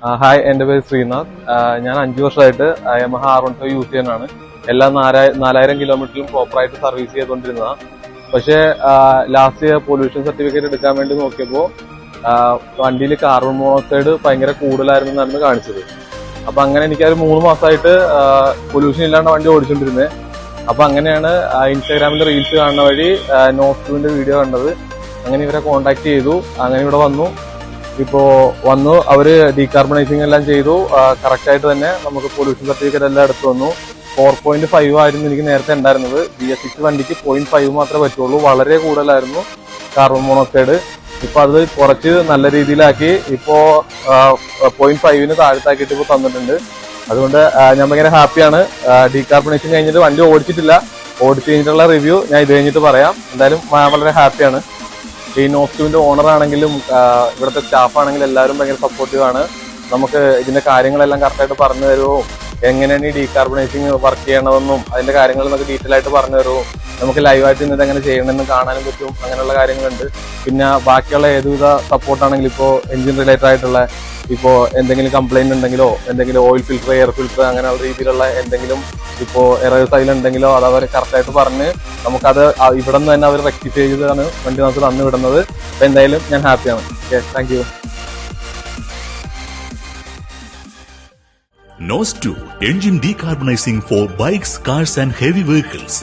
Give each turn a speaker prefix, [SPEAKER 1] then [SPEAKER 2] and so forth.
[SPEAKER 1] Hi, എന്റെ പേര് ശ്രീനാഥ്. ഞാൻ 5 വർഷമായിട്ട് യമഹ R15 യൂസ് ചെയ്യാനാണ്. എല്ലാ 4000 കിലോമീറ്ററിലും പ്രോപ്പറായിട്ട് സർവീസ് ചെയ്തുകൊണ്ടിരുന്നതാണ്. പക്ഷേ ലാസ്റ്റ് പൊല്യൂഷൻ സർട്ടിഫിക്കറ്റ് എടുക്കാൻ വേണ്ടി നോക്കിയപ്പോൾ വണ്ടിയിൽ കാർബൺ മോണോക്സൈഡ് ഭയങ്കര കൂടുതലായിരുന്നു എന്നാണ് കാണിച്ചത്. അപ്പൊ അങ്ങനെ എനിക്കൊരു 3 മാസമായിട്ട് പൊല്യൂഷൻ ഇല്ലാണ്ട് വണ്ടി ഓടിച്ചോണ്ടിരുന്നത്. അപ്പൊ അങ്ങനെയാണ് ഇൻസ്റ്റാഗ്രാമിൽ റീൽസ് കാണുന്ന വഴി നോസ്റ്റുവിന്റെ വീഡിയോ കണ്ടത്. അങ്ങനെ ഇവരെ കോണ്ടാക്ട് ചെയ്തു. അങ്ങനെ ഇവിടെ വന്നു അവര് ഡീകാർബണൈസിങ് എല്ലാം ചെയ്തു. കറക്റ്റ് ആയിട്ട് തന്നെ നമുക്ക് പൊല്യൂഷൻ സർട്ടിഫിക്കറ്റ് എല്ലാം എടുത്തു വന്നു. 4.5 ആയിരുന്നു എനിക്ക് നേരത്തെ ഉണ്ടായിരുന്നത്. BS6 വണ്ടിക്ക് 0.5 മാത്രമേ പറ്റുള്ളൂ. വളരെ കൂടുതലായിരുന്നു കാർബൺ മോണോക്സൈഡ്. ഇപ്പൊ അത് കുറച്ച് നല്ല രീതിയിലാക്കി ഇപ്പോ 0.5 താഴത്താക്കിയിട്ട് ഇപ്പൊ തന്നിട്ടുണ്ട്. അതുകൊണ്ട് ഞാൻ ഭയങ്കര ഹാപ്പിയാണ്. ഡീകാർബണൈസിങ് കഴിഞ്ഞിട്ട് വണ്ടി ഓടിച്ചിട്ടില്ല. ഓടിച്ചു കഴിഞ്ഞിട്ടുള്ള റിവ്യൂ ഞാൻ ഇത് കഴിഞ്ഞിട്ട് പറയാം. എന്തായാലും വളരെ ഹാപ്പിയാണ്. ഈ നോസ്റ്റുവിന്റെ ഓണർ ആണെങ്കിലും ഇവിടുത്തെ സ്റ്റാഫ് ആണെങ്കിലും എല്ലാവരും ഭയങ്കര സപ്പോർട്ടീവ് ആണ്. നമുക്ക് ഇതിന്റെ കാര്യങ്ങളെല്ലാം കറക്റ്റായിട്ട് പറഞ്ഞു തരുമോ, എങ്ങനെയാണ് ഈ ഡീകാർബണൈസിങ് വർക്ക് ചെയ്യണതെന്നും അതിന്റെ കാര്യങ്ങൾ നമുക്ക് ഡീറ്റെയിൽ ആയിട്ട് പറഞ്ഞു തരുമോ, നമുക്ക് ലൈവായിട്ട് ഇന്നത് എങ്ങനെ ചെയ്യണമെന്ന് കാണാനും പറ്റും. അങ്ങനെയുള്ള കാര്യങ്ങളുണ്ട്. പിന്നെ ബാക്കിയുള്ള ഏതുവിധ സപ്പോർട്ടാണെങ്കിലും ഇപ്പോൾ എഞ്ചിൻ റിലേറ്റഡ് ആയിട്ടുള്ള ഇപ്പോ എന്തെങ്കിലും കംപ്ലൈന്റ് ഉണ്ടെങ്കിലോ, എന്തെങ്കിലും ഓയിൽ ഫിൽറ്റർ, എയർ ഫിൽറ്റർ അങ്ങനെയുള്ള രീതിയിലുള്ള എന്തെങ്കിലും ഇപ്പോ എറേഴ്സ് അതിലുണ്ടെങ്കിലോ അത് അവർ കറക്റ്റായിട്ട് പറഞ്ഞ് നമുക്കത് ഇവിടെ നിന്ന് തന്നെ അവർ റെക്ടിഫൈ ചെയ്താണ് വണ്ടി നമുക്ക് തന്നു വിടുന്നത്. അപ്പൊ എന്തായാലും ഞാൻ ഹാപ്പിയാണ്. Okay, thank you.
[SPEAKER 2] NOS2 engine decarbonizing for bikes, cars and heavy vehicles.